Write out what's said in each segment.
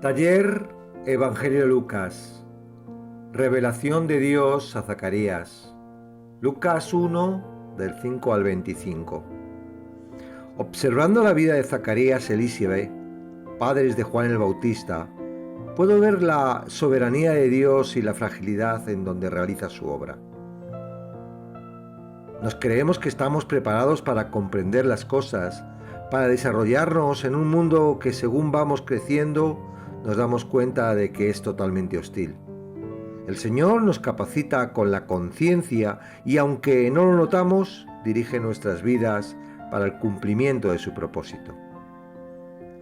Taller Evangelio de Lucas. Revelación de Dios a Zacarías. Lucas 1, del 5 al 25. Observando la vida de Zacarías y Elizabeth, padres de Juan el Bautista, puedo ver la soberanía de Dios y la fragilidad en donde realiza su obra. Nos creemos que estamos preparados para comprender las cosas, para desarrollarnos en un mundo que según vamos creciendo, nos damos cuenta de que es totalmente hostil. El Señor nos capacita con la conciencia y aunque no lo notamos, dirige nuestras vidas para el cumplimiento de su propósito.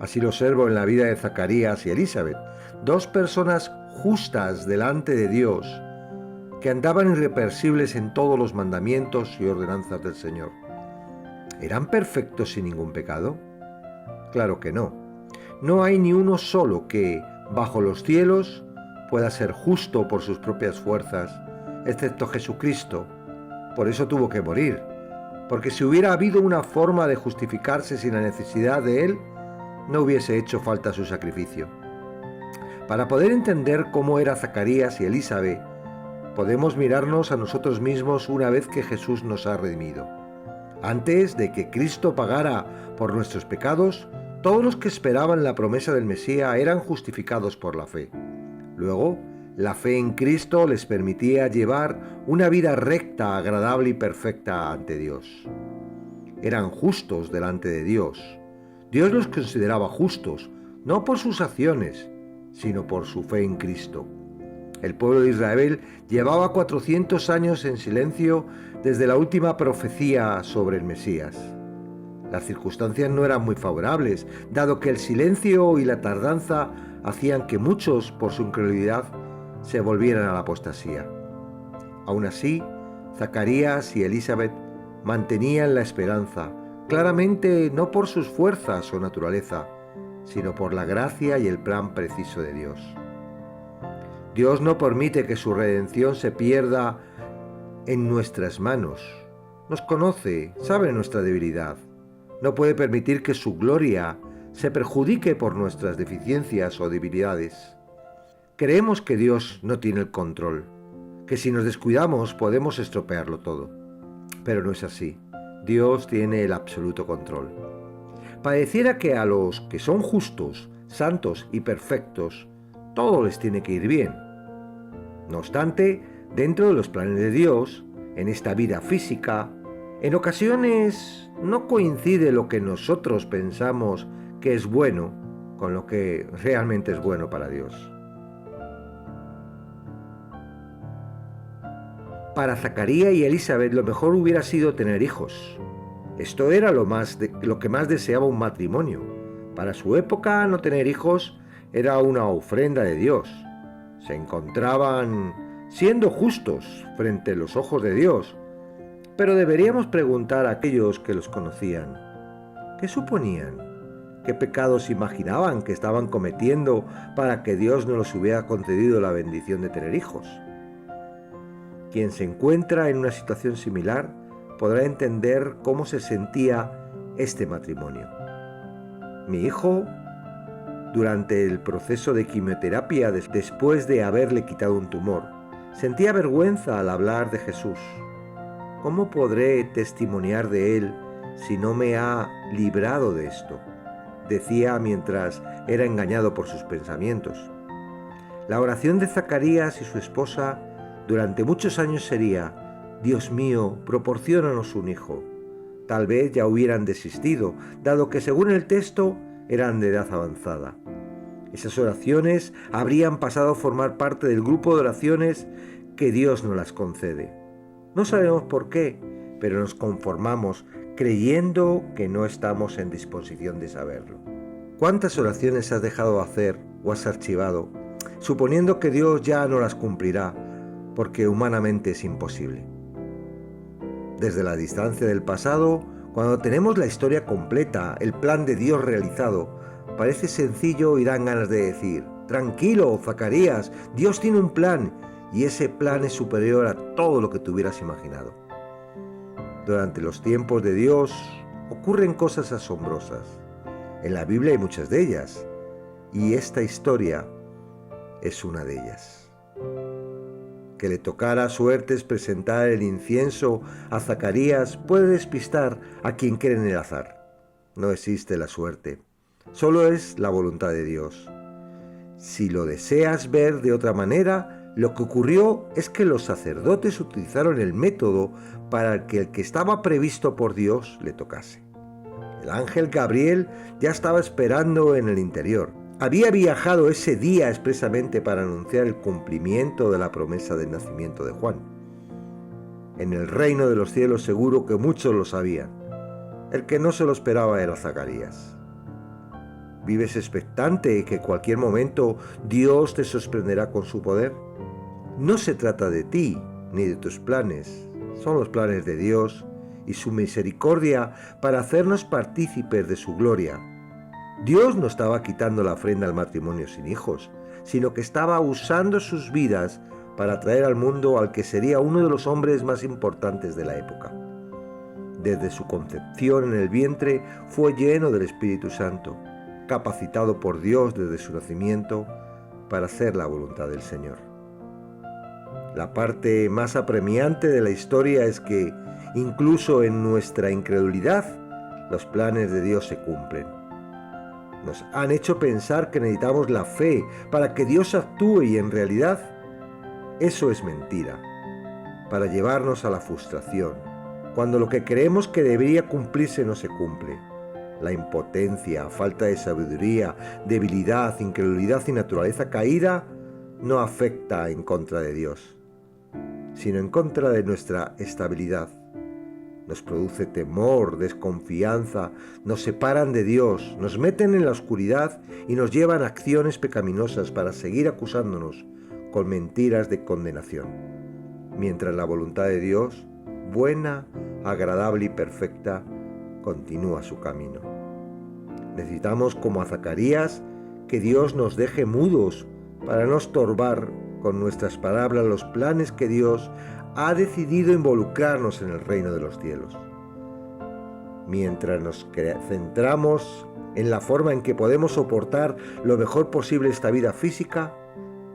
Así lo observo en la vida de Zacarías y Elizabeth, dos personas justas delante de Dios, que andaban irreversibles en todos los mandamientos y ordenanzas del Señor. ¿Eran perfectos sin ningún pecado? Claro que no. No hay ni uno solo que, bajo los cielos, pueda ser justo por sus propias fuerzas, excepto Jesucristo. Por eso tuvo que morir, porque si hubiera habido una forma de justificarse sin la necesidad de Él, no hubiese hecho falta su sacrificio. Para poder entender cómo era Zacarías y Elizabeth, podemos mirarnos a nosotros mismos una vez que Jesús nos ha redimido. Antes de que Cristo pagara por nuestros pecados, todos los que esperaban la promesa del Mesías eran justificados por la fe. Luego, la fe en Cristo les permitía llevar una vida recta, agradable y perfecta ante Dios. Eran justos delante de Dios. Dios los consideraba justos, no por sus acciones, sino por su fe en Cristo. El pueblo de Israel llevaba 400 años en silencio desde la última profecía sobre el Mesías. Las circunstancias no eran muy favorables, dado que el silencio y la tardanza hacían que muchos, por su incredulidad, se volvieran a la apostasía. Aún así, Zacarías y Elizabeth mantenían la esperanza, claramente no por sus fuerzas o naturaleza, sino por la gracia y el plan preciso de Dios. Dios no permite que su redención se pierda en nuestras manos. Nos conoce, sabe nuestra debilidad. No puede permitir que su gloria se perjudique por nuestras deficiencias o debilidades. Creemos que Dios no tiene el control, que si nos descuidamos podemos estropearlo todo. Pero no es así. Dios tiene el absoluto control. Pareciera que a los que son justos, santos y perfectos, todo les tiene que ir bien. No obstante, dentro de los planes de Dios, en esta vida física, en ocasiones no coincide lo que nosotros pensamos que es bueno con lo que realmente es bueno para Dios. Para Zacarías y Elizabeth lo mejor hubiera sido tener hijos. Esto era lo que más deseaba un matrimonio. Para su época, no tener hijos era una ofrenda de Dios. Se encontraban siendo justos frente a los ojos de Dios. Pero deberíamos preguntar a aquellos que los conocían, ¿qué suponían? ¿Qué pecados imaginaban que estaban cometiendo para que Dios no les hubiera concedido la bendición de tener hijos? Quien se encuentra en una situación similar podrá entender cómo se sentía este matrimonio. Mi hijo, durante el proceso de quimioterapia después de haberle quitado un tumor, sentía vergüenza al hablar de Jesús. ¿Cómo podré testimoniar de Él si no me ha librado de esto?, decía mientras era engañado por sus pensamientos. La oración de Zacarías y su esposa durante muchos años sería: Dios mío, proporciónanos un hijo. Tal vez ya hubieran desistido, dado que según el texto eran de edad avanzada. Esas oraciones habrían pasado a formar parte del grupo de oraciones que Dios nos las concede. No sabemos por qué, pero nos conformamos creyendo que no estamos en disposición de saberlo. ¿Cuántas oraciones has dejado de hacer o has archivado, suponiendo que Dios ya no las cumplirá, porque humanamente es imposible? Desde la distancia del pasado, cuando tenemos la historia completa, el plan de Dios realizado, parece sencillo y dan ganas de decir: tranquilo, Zacarías, Dios tiene un plan, y ese plan es superior a todo lo que te hubieras imaginado. Durante los tiempos de Dios ocurren cosas asombrosas. En la Biblia hay muchas de ellas, y esta historia es una de ellas. Que le tocara suertes presentar el incienso a Zacarías puede despistar a quien cree en el azar. No existe la suerte, solo es la voluntad de Dios. Si lo deseas ver de otra manera, lo que ocurrió es que los sacerdotes utilizaron el método para que el que estaba previsto por Dios le tocase. El ángel Gabriel ya estaba esperando en el interior. Había viajado ese día expresamente para anunciar el cumplimiento de la promesa del nacimiento de Juan. En el reino de los cielos seguro que muchos lo sabían. El que no se lo esperaba era Zacarías. ¿Vives expectante que en cualquier momento Dios te sorprenderá con su poder? No se trata de ti ni de tus planes, son los planes de Dios y su misericordia para hacernos partícipes de su gloria. Dios no estaba quitando la ofrenda al matrimonio sin hijos, sino que estaba usando sus vidas para traer al mundo al que sería uno de los hombres más importantes de la época. Desde su concepción en el vientre fue lleno del Espíritu Santo, capacitado por Dios desde su nacimiento para hacer la voluntad del Señor. La parte más apremiante de la historia es que, incluso en nuestra incredulidad, los planes de Dios se cumplen. Nos han hecho pensar que necesitamos la fe para que Dios actúe y en realidad eso es mentira, para llevarnos a la frustración, cuando lo que creemos que debería cumplirse no se cumple. La impotencia, falta de sabiduría, debilidad, incredulidad y naturaleza caída no afecta en contra de Dios, sino en contra de nuestra estabilidad. Nos produce temor, desconfianza, nos separan de Dios, nos meten en la oscuridad y nos llevan a acciones pecaminosas para seguir acusándonos con mentiras de condenación, mientras la voluntad de Dios, buena, agradable y perfecta, continúa su camino. Necesitamos, como a Zacarías, que Dios nos deje mudos para no estorbar con nuestras palabras los planes que Dios ha decidido involucrarnos en el reino de los cielos. Mientras nos centramos en la forma en que podemos soportar lo mejor posible esta vida física,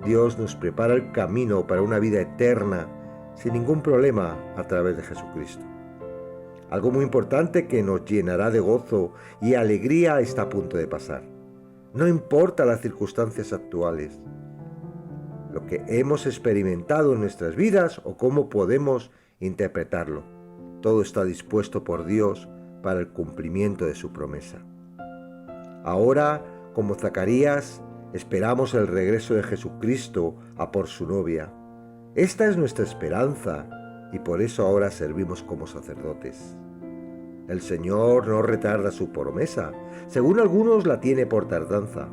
Dios nos prepara el camino para una vida eterna sin ningún problema a través de Jesucristo. Algo muy importante que nos llenará de gozo y alegría está a punto de pasar. No importa las circunstancias actuales, lo que hemos experimentado en nuestras vidas o cómo podemos interpretarlo. Todo está dispuesto por Dios para el cumplimiento de su promesa. Ahora, como Zacarías, esperamos el regreso de Jesucristo a por su novia. Esta es nuestra esperanza y por eso ahora servimos como sacerdotes. El Señor no retarda su promesa, según algunos la tiene por tardanza,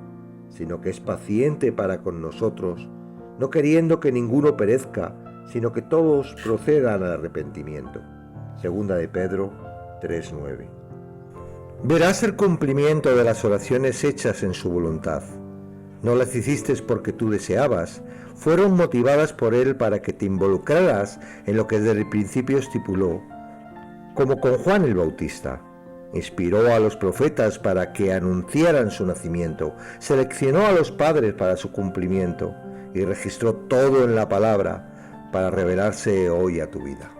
sino que es paciente para con nosotros, no queriendo que ninguno perezca, sino que todos procedan al arrepentimiento. Segunda de Pedro 3:9. Verás el cumplimiento de las oraciones hechas en su voluntad. No las hiciste porque tú deseabas, fueron motivadas por Él para que te involucraras en lo que desde el principio estipuló, como con Juan el Bautista. Inspiró a los profetas para que anunciaran su nacimiento, seleccionó a los padres para su cumplimiento y registró todo en la palabra para revelarse hoy a tu vida.